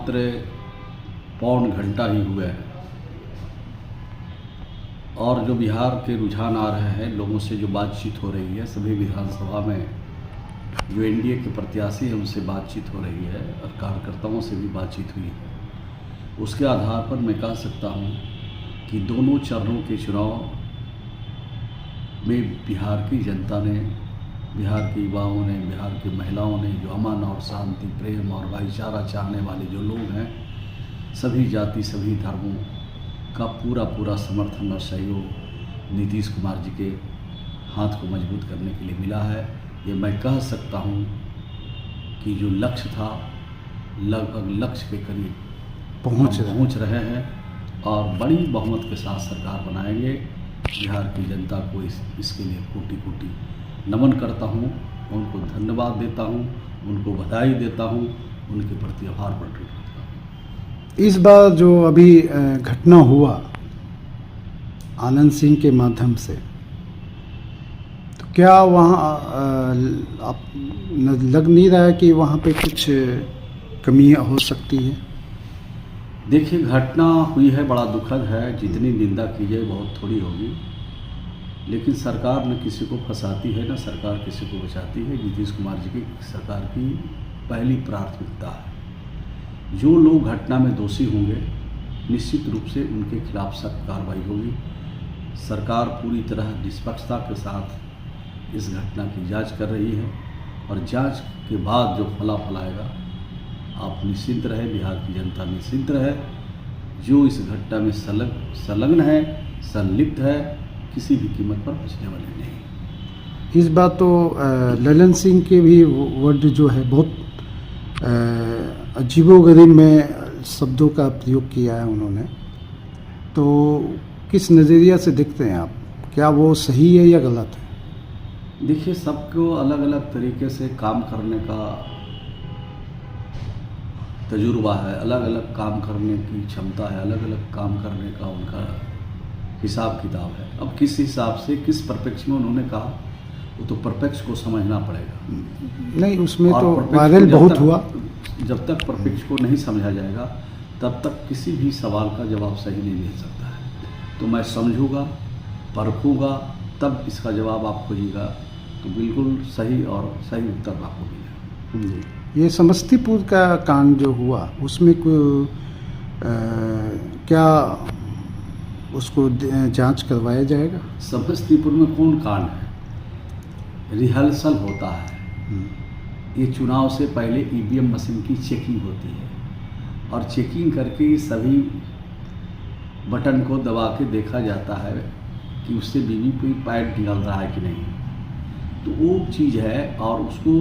मात्र पौन घंटा ही हुआ है और जो बिहार के रुझान आ रहे हैं, लोगों से जो बातचीत हो रही है, सभी विधानसभा में जो एनडीए के प्रत्याशी हैं उनसे बातचीत हो रही है और कार्यकर्ताओं से भी बातचीत हुई है, उसके आधार पर मैं कह सकता हूं कि दोनों चरणों के चुनाव में बिहार की जनता ने, बिहार के युवाओं ने, बिहार की महिलाओं ने, जो अमन और शांति, प्रेम और भाईचारा चाहने वाले जो लोग हैं, सभी जाति, सभी धर्मों का पूरा समर्थन और सहयोग नीतीश कुमार जी के हाथ को मजबूत करने के लिए मिला है। ये मैं कह सकता हूँ कि जो लक्ष्य था, लगभग लक्ष्य के करीब पहुँच रहे हैं और बड़ी बहुमत के साथ सरकार बनाएंगे। बिहार की जनता को इसके लिए कोटि कोटि नमन करता हूँ, उनको धन्यवाद देता हूँ, उनको बधाई देता हूँ, उनके प्रति आभार प्रकट करता हूँ। इस बार जो अभी घटना हुआ आनंद सिंह के माध्यम से, तो क्या वहाँ लग नहीं रहा है कि वहाँ पे कुछ कमियाँ हो सकती है? देखिए, घटना हुई है, बड़ा दुखद है, जितनी निंदा की जाए बहुत थोड़ी होगी, लेकिन सरकार न किसी को फंसाती है, न सरकार किसी को बचाती है। नीतीश कुमार जी की सरकार की पहली प्राथमिकता है, जो लोग घटना में दोषी होंगे निश्चित रूप से उनके खिलाफ सख्त कार्रवाई होगी। सरकार पूरी तरह निष्पक्षता के साथ इस घटना की जांच कर रही है और जांच के बाद जो फलाफल आएगा, आप निश्चिंत रहे, बिहार की जनता निश्चिंत रहे। जो इस घटना में संलग्न है, संलिप्त है, किसी भी कीमत पर बचने वाले नहीं। इस बात तो ललन सिंह के भी वर्ड जो है बहुत अजीबोगरीब में शब्दों का प्रयोग किया है उन्होंने, तो किस नज़रिया से देखते हैं आप? क्या वो सही है या गलत है? देखिए, सबको अलग अलग तरीके से काम करने का तजुर्बा है, अलग अलग काम करने की क्षमता है, अलग अलग काम करने का उनका हिसाब किताब है। अब किस हिसाब से, किस परपेक्ष में उन्होंने कहा, वो तो परपेक्ष को समझना पड़ेगा। नहीं, उसमें तो वायरल बहुत हुआ। जब तक परपेक्ष को नहीं समझा जाएगा तब तक किसी भी सवाल का जवाब सही नहीं मिल सकता है। तो मैं समझूंगा, परखूंगा, तब इसका जवाब आप खोजिएगा तो बिल्कुल सही और सही उत्तर आपको मिलेगा। ये समस्तीपुर का कांड जो हुआ, उसमें क्या उसको जांच करवाया जाएगा? समस्तीपुर में कौन कांड है? रिहर्सल होता है। ये चुनाव से पहले ईवीएम मशीन की चेकिंग होती है और चेकिंग करके सभी बटन को दबा के देखा जाता है कि उससे वीवीपैट निकल रहा है कि नहीं। तो वो चीज़ है और उसको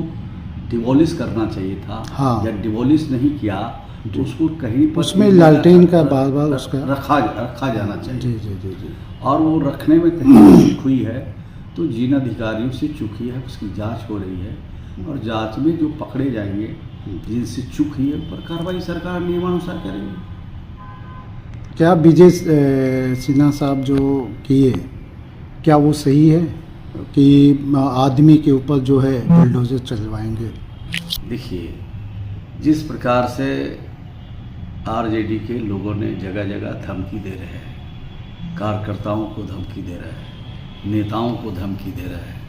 डिवॉलिश करना चाहिए था। हाँ। जब डिवॉलिश नहीं किया तो उसको कहीं पर उसमें लालटेन का बार उसका रखा जाना चाहिए। जी। और वो रखने में कहीं चूक हुई है तो जिन अधिकारियों से चूक हुई है उसकी जांच हो रही है और जांच में जो पकड़े जाएंगे, जिनसे चूक हुई है, उन पर कार्रवाई सरकार नियमानुसार करेगी। क्या विजय सिन्हा साहब जो किए, क्या वो सही है कि आदमी के ऊपर जो है बुलडोजर चलवाएंगे? देखिए, जिस प्रकार से आरजेडी के लोगों ने जगह जगह धमकी दे रहे हैं, कार्यकर्ताओं को धमकी दे रहे हैं, नेताओं को धमकी दे रहे हैं,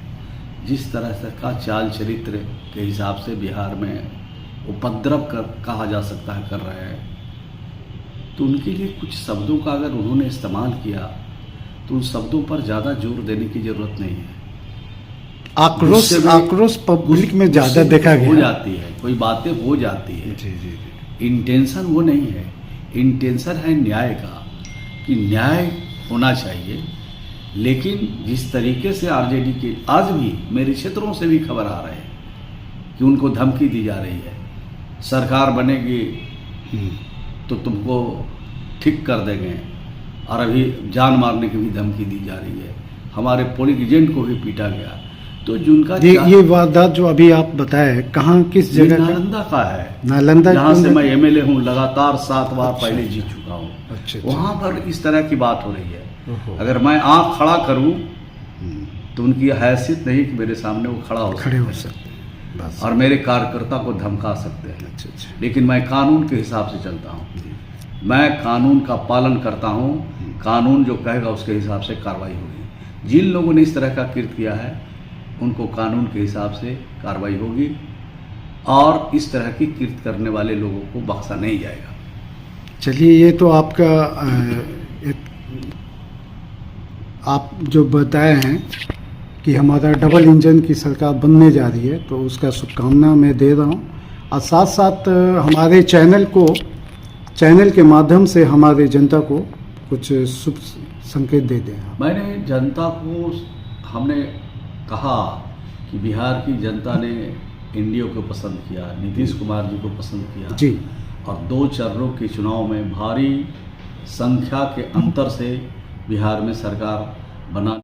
जिस तरह से का चाल चरित्र के हिसाब से बिहार में उपद्रव कहा जा सकता है कर रहे हैं, तो उनके लिए कुछ शब्दों का अगर उन्होंने इस्तेमाल किया तो उन शब्दों पर ज़्यादा जोर देने की ज़रूरत नहीं है। आक्रोश पब्लिक में ज़्यादा देखा गया, हो जाती है, कोई बातें हो जाती है। जी। इंटेंशन वो नहीं है, इंटेंशन है न्याय का, कि न्याय होना चाहिए। लेकिन जिस तरीके से आरजेडी के आज भी मेरे क्षेत्रों से भी खबर आ रहे हैं कि उनको धमकी दी जा रही है, सरकार बनेगी तो तुमको ठीक कर देंगे, और अभी जान मारने की भी धमकी दी जा रही है, हमारे पोलिंग एजेंट को भी पीटा गया। तो जिनका ये वारदात जो अभी आप बताए कहाँ, किस जगह? नालंदा का है। नालंदा, जहाँ से मैं एमएलए हूँ, लगातार 7 बार पहले जीत चुका हूँ। अच्छा। वहाँ पर इस तरह की बात हो रही है। अगर मैं आँख खड़ा करूँ तो उनकी हैसियत नहीं कि मेरे सामने वो खड़े हो सकते। बात और मेरे कार्यकर्ता को धमका सकते हैं। अच्छा अच्छा लेकिन मैं कानून के हिसाब से चलता हूँ, जी। मैं कानून का पालन करता हूँ। कानून जो कहेगा उसके हिसाब से कार्रवाई होगी। जिन लोगों ने इस तरह का कृत्य किया है उनको कानून के हिसाब से कार्रवाई होगी और इस तरह की कृत्य करने वाले लोगों को बख्शा नहीं जाएगा। चलिए, ये तो आपका आप जो बताए हैं कि हमारा डबल इंजन की सरकार बनने जा रही है, तो उसका शुभकामना मैं दे रहा हूँ। और साथ साथ हमारे चैनल के माध्यम से हमारे जनता को कुछ शुभ संकेत दे दें आप। मैंने जनता को हमने कहा कि बिहार की जनता ने एनडीए को पसंद किया, नीतीश कुमार जी को पसंद किया जी। और 2 चरणों के चुनाव में भारी संख्या के अंतर से बिहार में सरकार बना